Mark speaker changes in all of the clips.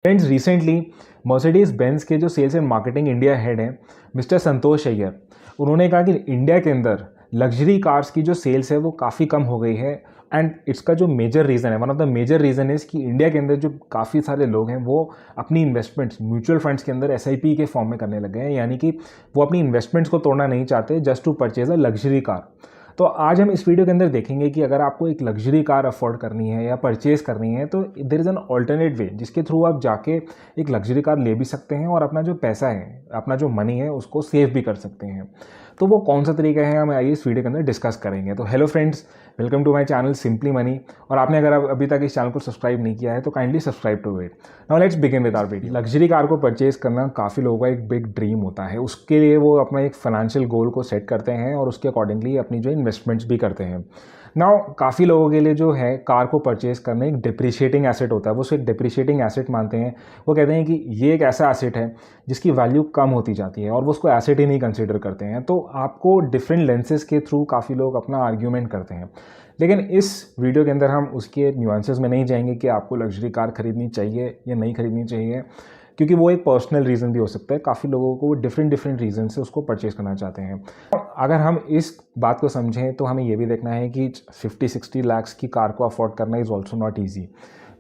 Speaker 1: Friends, recently Mercedes Benz के जो sales and marketing India head हैं मिस्टर संतोष अय्यर, उन्होंने कहा कि इंडिया के अंदर लग्जरी कार्स की जो सेल्स है वो काफ़ी कम हो गई है। एंड इसका जो मेजर रीज़न है, one of the major reason is कि इंडिया के अंदर जो काफ़ी सारे लोग हैं वो अपनी इन्वेस्टमेंट्स म्यूचुअल फंड्स के अंदर एसआईपी के फॉर्म में करने लगे हैं, यानी कि वो अपनी इन्वेस्टमेंट्स को तोड़ना नहीं चाहते just to purchase a luxury car. तो आज हम इस वीडियो के अंदर देखेंगे कि अगर आपको एक लग्जरी कार अफोर्ड करनी है या परचेज़ करनी है तो there is an alternate way जिसके थ्रू आप जाके एक लग्जरी कार ले भी सकते हैं और अपना जो पैसा है, अपना जो मनी है उसको सेव भी कर सकते हैं। तो वो कौन सा तरीका है, हम आइए इस वीडियो के अंदर डिस्कस करेंगे। तो hello friends, welcome to my channel simply money. और आपने अगर अभी तक इस चैनल को सब्सक्राइब नहीं किया है तो kindly subscribe to it. Now let's begin with our video. Luxury car को परचेज करना काफ़ी लोगों का एक बिग ड्रीम होता है। उसके लिए वो अपना एक फाइनेंशियल गोल को सेट करते हैं और उसके अकॉर्डिंगली अपनी जो इन्वेस्टमेंट्स भी करते हैं। नाउ काफ़ी लोगों के लिए जो है कार को परचेज करना एक डिप्रिशिएटिंग एसेट होता है, वो उसे डिप्रिशिएटिंग एसेट मानते हैं। वो कहते हैं कि ये एक ऐसा एसेट है जिसकी वैल्यू कम होती जाती है और वो उसको एसेट ही नहीं कंसिडर करते हैं। तो आपको डिफरेंट लेंसेज के थ्रू काफ़ी लोग अपना आर्ग्यूमेंट करते हैं, लेकिन इस वीडियो के अंदर हम उसके न्यूएंसेस में नहीं जाएंगे कि आपको लग्जरी कार खरीदनी चाहिए या नहीं खरीदनी चाहिए, क्योंकि वो एक पर्सनल रीज़न भी हो सकता है। काफ़ी लोगों को वो डिफरेंट रीज़न से उसको परचेज़ करना चाहते हैं। अगर हम इस बात को समझें तो हमें ये भी देखना है कि 50-60 लाख्स की कार को अफोर्ड करना इज़ ऑल्सो नॉट ईजी।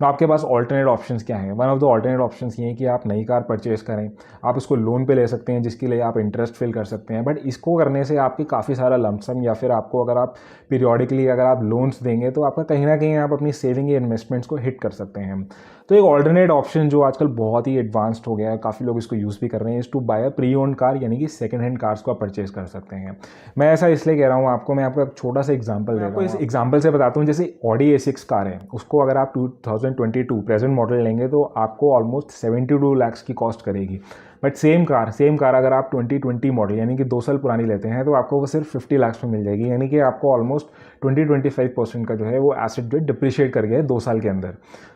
Speaker 1: तो आपके पास ऑल्टरनेट ऑप्शंस क्या हैं? One of the alternate options ये हैं कि आप नई कार परचेज़ करें। आप उसको लोन पे ले सकते हैं जिसके लिए आप इंटरेस्ट फिल कर सकते हैं, बट इसको करने से आपकी काफ़ी सारा लमसम या फिर आपको अगर आप पीरियोडिकली अगर आप लोन्स देंगे तो आपका कहीं ना कहीं आप अपनी सेविंग या इन्वेस्टमेंट्स को हिट कर सकते हैं। तो एक ऑल्टरनेट ऑप्शन जो आजकल बहुत ही एडवांस्ड हो गया है, काफ़ी लोग इसको यूज़ भी कर रहे हैं, is to buy a pre owned car, यानी कि सेकंड हैंड कार्स को आप परचेज़ कर सकते हैं। मैं ऐसा इसलिए कह रहा हूँ आपको, मैं आपको एक छोटा सा एग्जांपल दे रहा हूँ। इस एग्जांपल से बताता हूँ, जैसे ऑडी A6 कार है, उसको अगर आप 2022 प्रेजेंट मॉडल लेंगे तो आपको ऑलमोस्ट 72 लाख्स की कॉस्ट करेगी। बट सेम कार अगर आप 2020 मॉडल यानी कि 2 साल पुरानी लेते हैं तो आपको वो सिर्फ 50 लाख्स में मिल जाएगी, यानी कि आपको ऑलमोस्ट 20-25% का जो है वो एसेट जो डिप्रिशिएट कर गया है 2 साल के अंदर।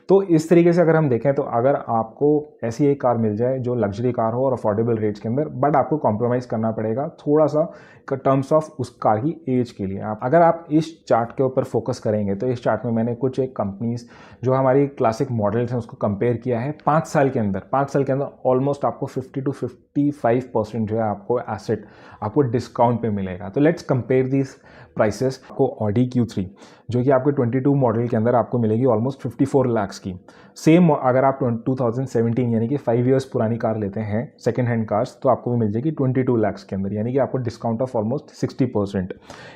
Speaker 1: तो इस तरीके से अगर हम देखें तो अगर आपको ऐसी एक कार मिल जाए जो लग्जरी कार हो और अफोर्डेबल रेट्स के अंदर, बट आपको कॉम्प्रोमाइज़ करना पड़ेगा थोड़ा सा टर्म्स ऑफ उस कार की एज के लिए। अगर आप इस चार्ट के ऊपर फोकस करेंगे तो इस चार्ट में मैंने कुछ एक कंपनीज जो हमारी क्लासिक मॉडल्स हैं उसको कंपेयर किया है। 5 साल के अंदर ऑलमोस्ट आपको 50-55% जो है आपको एसेट आपको डिस्काउंट पे मिलेगा। तो लेट्स कंपेयर दिस प्राइसेस। आपको ऑडी Q3 जो कि आपके 22 मॉडल के अंदर आपको मिलेगी ऑलमोस्ट 54 लाख्स की। सेम अगर आप 2017 यानी कि 5 इयर्स पुरानी कार लेते हैं सेकेंड हैंड कार्स तो आपको वो मिल जाएगी 22 लाख्स के अंदर, यानी कि आपको discount of almost 60%।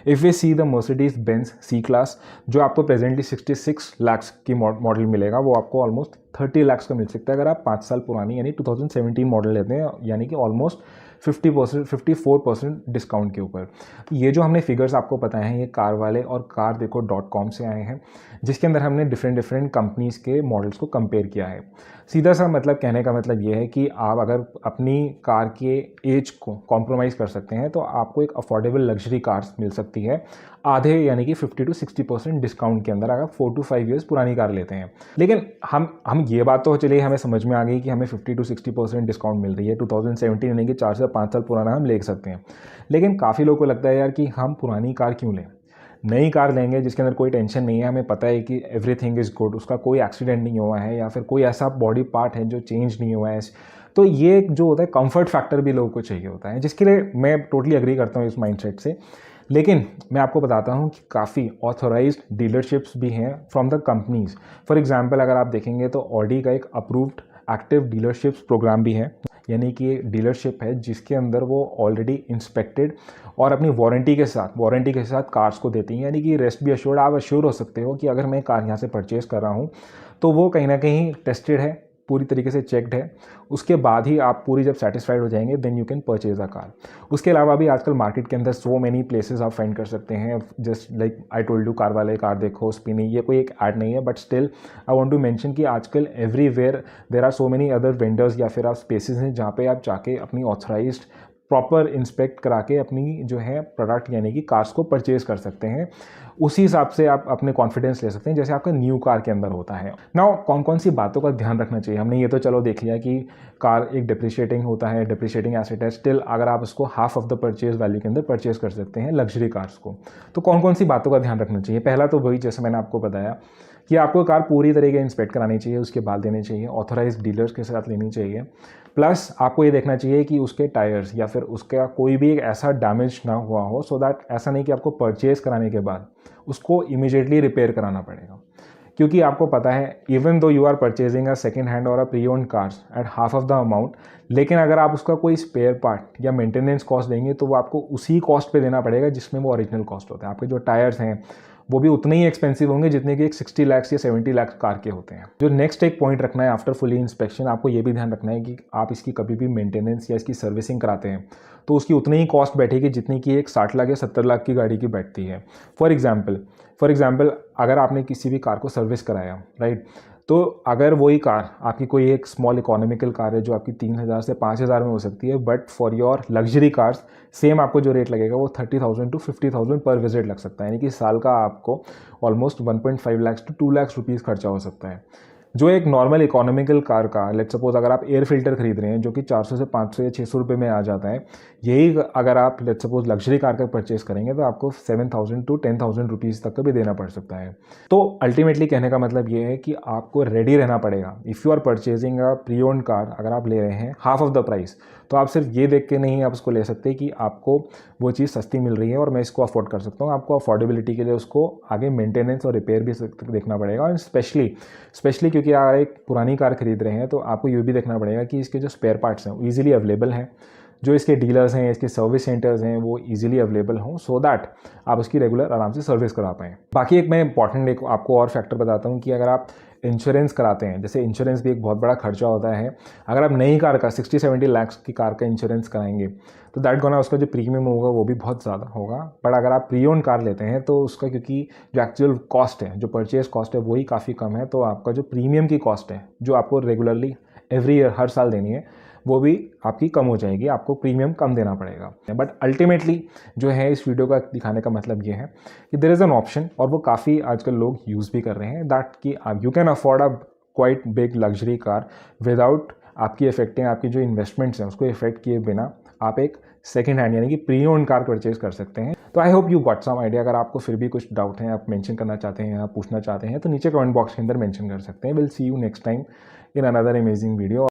Speaker 1: If we see the Mercedes Benz C class जो आपको प्रेजेंटली 66 लाख्स की मॉडल मिलेगा, वो आपको ऑलमोस्ट 30 लाख्स का मिल सकता है अगर आप 5 साल पुरानी यानी 2017 मॉडल लेते हैं, यानी कि ऑलमोस्ट 54% डिस्काउंट के ऊपर। ये जो हमने फिगर्स आपको पता है ये कार वाले और car-देखो.com से आए हैं, जिसके अंदर हमने डिफरेंट कंपनीज़ के मॉडल्स को कंपेयर किया है। सीधा सा मतलब कहने का मतलब ये है कि आप अगर अपनी कार के एज को कॉम्प्रोमाइज़ कर सकते हैं तो आपको एक अफोर्डेबल लग्जरी कार्स मिल सकती है आधे यानी कि 50-60% डिस्काउंट के अंदर, अगर 4 to 5 ईयर्स पुरानी कार लेते हैं। लेकिन हम ये बात तो चलिए हमें समझ में आ गई कि हमें 50-60% डिस्काउंट मिल रही है, 2017 यानी कि 4 से 5 साल पुराना हम ले सकते हैं। लेकिन काफ़ी लोगों को लगता है यार कि हम पुरानी कार क्यों लें, नई कार लेंगे जिसके अंदर कोई टेंशन नहीं है, हमें पता है कि एवरीथिंग इज़ गुड, उसका कोई एक्सीडेंट नहीं हुआ है या फिर कोई ऐसा बॉडी पार्ट है जो चेंज नहीं हुआ है। तो ये जो होता है कंफर्ट फैक्टर भी लोगों को चाहिए होता है, जिसके लिए मैं टोटली अग्री करता हूँ इस माइंडसेट से। लेकिन मैं आपको बताता हूँ कि काफ़ी ऑथोराइज्ड डीलरशिप्स भी हैं from the companies. For example अगर आप देखेंगे तो ऑडी का एक अप्रूव्ड एक्टिव डीलरशिप्स प्रोग्राम भी है, यानी कि एक डीलरशिप है जिसके अंदर वो ऑलरेडी इंस्पेक्टेड और अपनी वारंटी के साथ कार्स को देती हैं, यानी कि रेस्ट भी अश्योर्ड, आप अश्योर हो सकते हो कि अगर मैं कार यहाँ से परचेज़ कर रहा हूँ तो वो कहीं ना कहीं टेस्टेड है, पूरी तरीके से चेक्ड है। उसके बाद ही आप पूरी जब सेटिस्फाइड हो जाएंगे then you can purchase a car. उसके अलावा भी आजकल मार्केट के अंदर सो मेनी प्लेसेस आप फाइंड कर सकते हैं, just like I told you car वाले कार-देखो, स्पिनी, ये कोई एक ऐड नहीं है, but still I want to mention कि आजकल everywhere there are so many other vendors या फिर आप स्पेसेस हैं जहाँ पे आप जाके अपनी ऑथराइज्ड प्रॉपर इंस्पेक्ट करा के अपनी जो है प्रोडक्ट यानी कि कार्स को परचेज कर सकते हैं। उसी हिसाब से आप अपने कॉन्फिडेंस ले सकते हैं जैसे आपका न्यू कार के अंदर होता है। नाउ कौन कौन सी बातों का ध्यान रखना चाहिए, हमने ये तो चलो देख लिया कि कार एक डिप्रिशिएटिंग होता है, डिप्रिशिएटिंग एसेट है, स्टिल अगर आप उसको half of the purchase value के अंदर परचेज कर सकते हैं लग्जरी कार्स को, तो कौन कौन सी बातों का ध्यान रखना चाहिए। पहला तो वही जैसे मैंने आपको बताया कि आपको कार पूरी तरीके इंस्पेक्ट करानी चाहिए, उसके बाद देनी चाहिए, ऑथोराइज्ड डीलर्स के साथ लेनी चाहिए। प्लस आपको ये देखना चाहिए कि उसके टायर्स या फिर उसका कोई भी एक ऐसा डैमेज ना हुआ हो, सो दैट ऐसा नहीं कि आपको परचेज़ कराने के बाद उसको इमीडिएटली रिपेयर कराना पड़ेगा। क्योंकि आपको पता है, even though you are purchasing a second hand और a pre owned cars at half of the amount, लेकिन अगर आप उसका कोई स्पेयर पार्ट या मेंटेनेंस कॉस्ट देंगे तो वो आपको उसी कॉस्ट पे देना पड़ेगा जिसमें वो ओरिजिनल कॉस्ट होता है। आपके जो टायर्स हैं वो भी उतने ही एक्सपेंसिव होंगे जितने कि एक 60 लाख या 70 लाख कार के होते हैं। जो नेक्स्ट एक पॉइंट रखना है आफ्टर फुली इंस्पेक्शन, आपको ये भी ध्यान रखना है कि आप इसकी कभी भी मेंटेनेंस या इसकी सर्विसिंग कराते हैं तो उसकी उतनी ही कॉस्ट बैठेगी जितनी कि एक 60 लाख या 70 लाख की गाड़ी की बैठती है। फॉर एग्जाम्पल अगर आपने किसी भी कार को सर्विस कराया, राइट, तो अगर वही कार आपकी कोई एक स्मॉल इकोनॉमिकल कार है जो आपकी 3,000 से 5,000 में हो सकती है, but for your luxury cars same आपको जो रेट लगेगा वो 30,000 टू 50,000 पर विजिट लग सकता है, यानी कि साल का आपको almost 1.5 lakh to 2 lakh rupees खर्चा हो सकता है। जो एक नॉर्मल इकोनॉमिकल कार का, लेट्स सपोज अगर आप एयर फिल्टर खरीद रहे हैं जो कि 400 से 500 या 600 रुपये में आ जाता है, यही अगर आप लेट्स सपोज लग्जरी कार का परचेस करेंगे तो आपको 7,000 टू 10,000 रुपीज़ तक का भी देना पड़ सकता है। तो अल्टीमेटली कहने का मतलब ये है कि आपको रेडी रहना पड़ेगा। If you are purchasing a pre owned car, अगर आप ले रहे हैं हाफ ऑफ द प्राइस, तो आप सिर्फ ये देख के नहीं आप उसको ले सकते कि आपको वो चीज़ सस्ती मिल रही है और मैं इसको अफोर्ड कर सकता हूँ। आपको अफोर्डेबिलिटी के लिए उसको आगे मेंटेनेंस और रिपेयर भी देखना पड़ेगा। और स्पेशली क्योंकि आप एक पुरानी कार खरीद रहे हैं तो आपको ये भी देखना पड़ेगा कि इसके जो स्पेयर पार्ट्स हैं वो ईजिली अवेलेबल हैं, जो इसके डीलर्स हैं, इसके सर्विस सेंटर्स हैं, वो ईजिली अवेलेबल हों, सो दैट आप उसकी रेगुलर आराम से सर्विस करा पाएँ। बाकी एक मैं इंपॉर्टेंट एक आपको और फैक्टर बताता हूँ कि अगर आप इंश्योरेंस कराते हैं, जैसे इंश्योरेंस भी एक बहुत बड़ा खर्चा होता है। अगर आप नई कार का 60-70 लाख की कार का इंश्योरेंस कराएंगे तो दैट गोना उसका जो प्रीमियम होगा वो भी बहुत ज़्यादा होगा। बट अगर आप प्री ओन्ड कार लेते हैं तो उसका, क्योंकि जो एक्चुअल कॉस्ट है, जो परचेज कॉस्ट है, वही काफ़ी कम है, तो आपका जो प्रीमियम की कॉस्ट है जो आपको रेगुलरली एवरी ईयर हर साल देनी है वो भी आपकी कम हो जाएगी, आपको प्रीमियम कम देना पड़ेगा। बट अल्टीमेटली जो है इस वीडियो का दिखाने का मतलब ये है कि देयर इज़ एन ऑप्शन, और वो काफ़ी आजकल लोग यूज़ भी कर रहे हैं, दैट कि you can afford a quite big luxury car without आपकी इफेक्टिंग आपकी जो इन्वेस्टमेंट्स हैं उसको इफेक्ट किए बिना आप एक सेकेंड हैंड यानी कि प्री ओन्ड कार परचेज कर सकते हैं। तो I hope you got some idea. अगर आपको फिर भी कुछ डाउट हैं, आप मेंशन करना चाहते हैं, आप पूछना चाहते हैं, तो नीचे कमेंट बॉक्स के अंदर मेंशन कर सकते हैं। Will see you next time in another amazing video.